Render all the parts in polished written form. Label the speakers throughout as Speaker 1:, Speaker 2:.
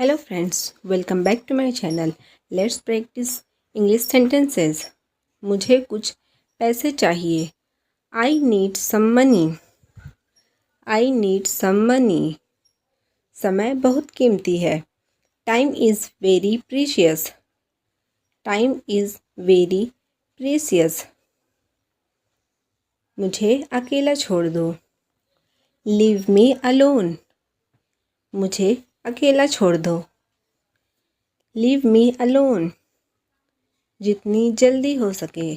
Speaker 1: Hello friends, welcome back to my channel. Let's practice English sentences. मुझे कुछ पैसे चाहिए. I need some money. I need some money. समय बहुत कीमती है. Time is very precious. Time is very precious. मुझे अकेला छोड़ दो. Leave me alone. मुझे अकेला छोड़ दो. Leave me alone. जितनी जल्दी हो सके.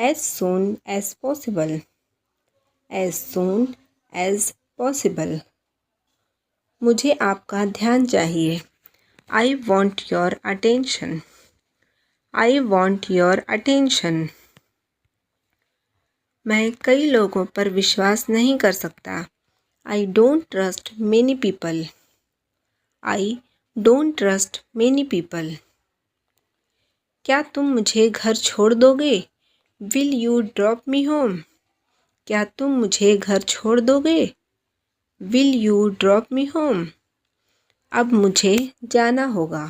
Speaker 1: As soon as possible. As soon as possible. मुझे आपका ध्यान चाहिए. I want your attention. I want your attention. मैं कई लोगों पर विश्वास नहीं कर सकता. I don't trust many people. I don't trust many people. क्या तुम मुझे घर छोड़ दोगे? Will you drop me home? क्या तुम मुझे घर छोड़ दोगे? Will you drop me home? अब मुझे जाना होगा.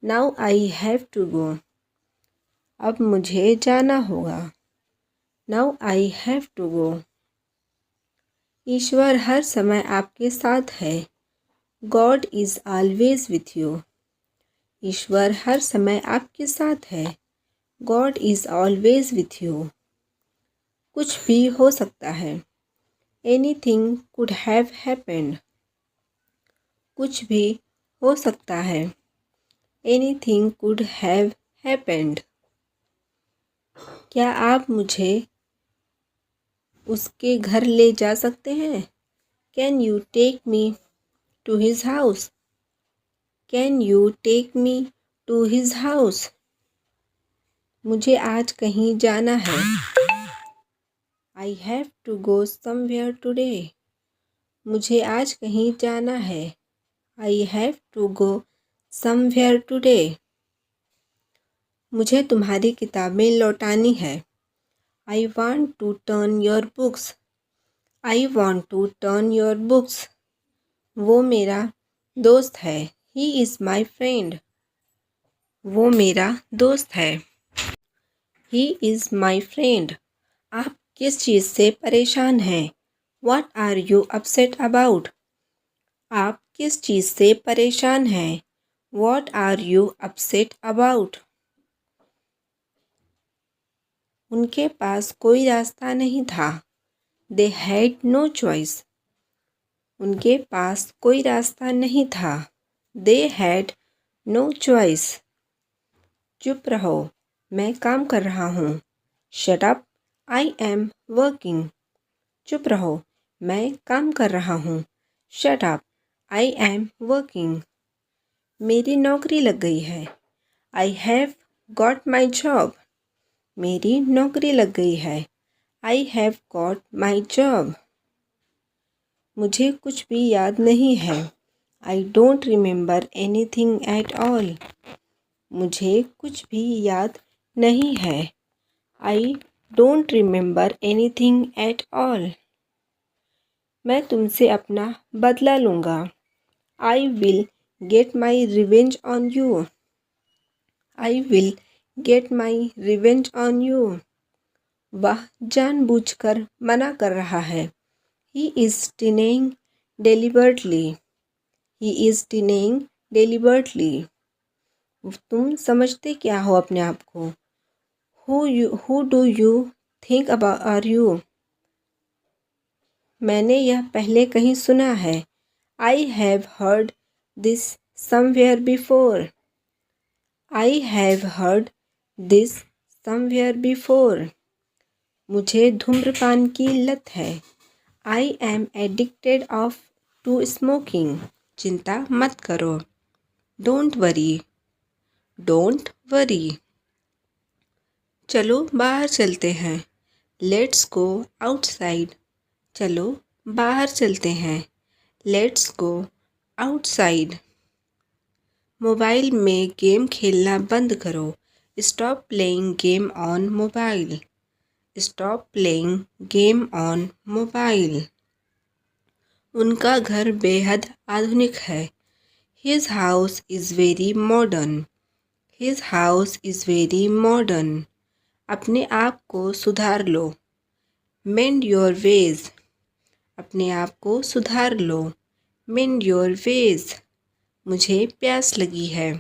Speaker 1: Now I have to go. अब मुझे जाना होगा. Now I have to go. ईश्वर हर समय आपके साथ है. God is always with you. ईश्वर हर समय आपके साथ है. God is always with you. कुछ भी हो सकता है. Anything could have happened. कुछ भी हो सकता है. Anything could have happened. क्या आप मुझे उसके घर ले जा सकते हैं? Can you take me to his house? Can you take me to his house? मुझे आज कहीं जाना है. I have to go somewhere today. मुझे आज कहीं जाना है. I have to go somewhere today. मुझे तुम्हारी किताबें लौटानी है. I want to turn your books. I want to turn your books. वो मेरा दोस्त है. He is my friend. वो मेरा दोस्त है. He is my friend. आप किस चीज़ से परेशान हैं? What are you upset about? आप किस चीज़ से परेशान हैं? What are you upset about? उनके पास कोई रास्ता नहीं था. They had no choice. उनके पास कोई रास्ता नहीं था. They had no choice. चुप रहो, मैं काम कर रहा हूँ. Shut up, I am working. चुप रहो, मैं काम कर रहा हूँ. Shut up, I am working. मेरी नौकरी लग गई है. I have got my job. मेरी नौकरी लग गई है. I have got my job. मुझे कुछ भी याद नहीं है. I don't remember anything at all. मुझे कुछ भी याद नहीं है. I don't remember anything at all. मैं तुमसे अपना बदला लूँगा. I will get my revenge on you. I will get my revenge on you. वह जानबूझकर मना कर रहा है. He is denying deliberately. He is denying deliberately. तुम समझते क्या हो अपने आप को? Who do you think about are you? मैंने यह पहले कहीं सुना है. I have heard this somewhere before. I have heard this somewhere before. मुझे धूम्रपान की लत है. I am addicted to smoking. चिंता मत करो. Don't worry. Don't worry. चलो बाहर चलते हैं. Let's go outside. चलो बाहर चलते हैं. Let's go outside. मोबाइल में गेम खेलना बंद करो. Stop playing game on mobile. Stop playing game on mobile. उनका घर बेहद आधुनिक है. His house is very modern. His house is very modern. अपने आप को सुधार लो. Mend your ways. अपने आप को सुधार लो. Mend your ways. मुझे प्यास लगी है.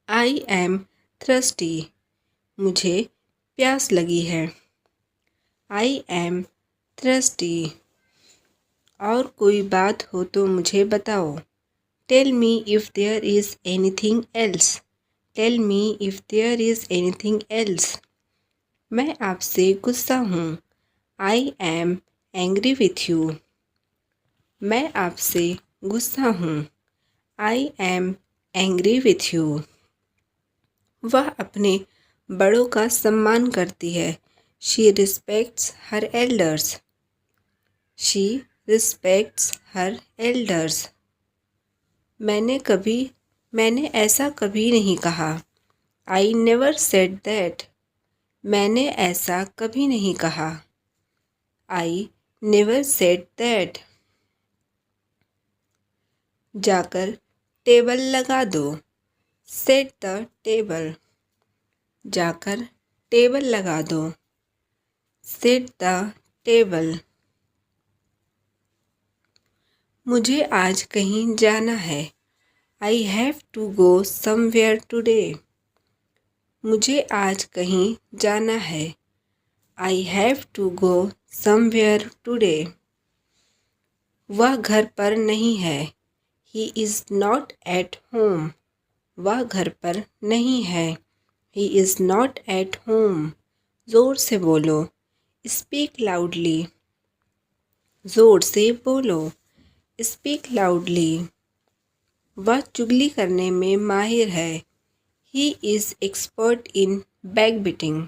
Speaker 1: I am thirsty. मुझे प्यास लगी है. I am thirsty. और कोई बात हो तो मुझे बताओ. Tell me if there is anything else. Tell me if there is anything else. मैं आपसे गुस्सा हूँ. I am angry with you. मैं आपसे गुस्सा हूँ. I am angry with you. वह अपने बड़ों का सम्मान करती है. She respects her elders. She respects her elders. मैंने ऐसा कभी नहीं कहा. I never said that. मैंने ऐसा कभी नहीं कहा. I never said that. जाकर टेबल लगा दो. Set the table. जाकर टेबल लगा दो. Set the table. मुझे आज कहीं जाना है. I have to go somewhere today. मुझे आज कहीं जाना है. I have to go somewhere today. वह घर पर नहीं है. He is not at home. वह घर पर नहीं है. He is not at home. ज़ोर से बोलो. Speak loudly. ज़ोर से बोलो. Speak loudly. वह चुगली करने में माहिर है. He is expert in backbiting.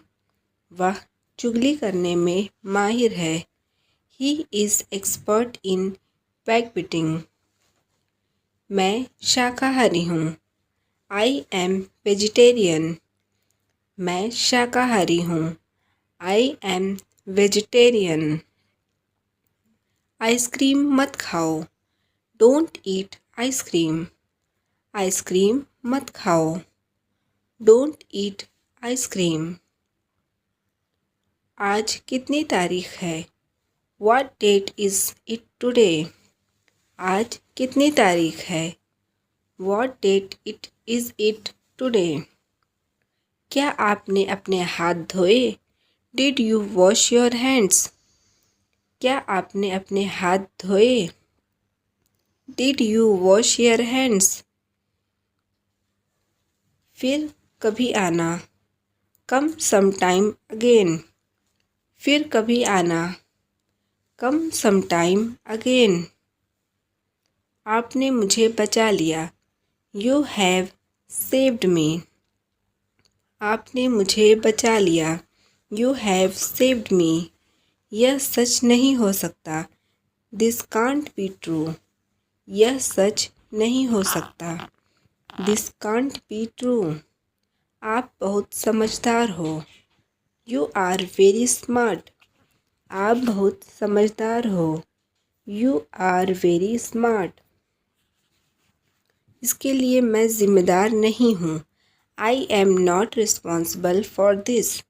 Speaker 1: वह चुगली करने में माहिर है. He is expert in backbiting. मैं शाकाहारी हूँ. I am vegetarian. मैं शाकाहारी हूँ. I am vegetarian. आइसक्रीम मत खाओ. Don't eat ice cream. Ice cream मत खाओ. Don't eat ice cream. आज कितनी तारीख है? What date is it today? आज कितनी तारीख है? What date is it today? क्या आपने अपने हाथ धोए? Did you wash your hands? क्या आपने अपने हाथ धोए? Did you wash your hands? फिर कभी आना. Come sometime again. फिर कभी आना. Come sometime again. आपने मुझे बचा लिया. You have saved me. आपने मुझे बचा लिया. You have saved me. यह सच नहीं हो सकता. This can't be true. यह सच नहीं हो सकता. This can't be true. आप बहुत समझदार हो. You are very smart. आप बहुत समझदार हो. You are very smart. इसके लिए मैं जिम्मेदार नहीं हूँ. I am not responsible for this.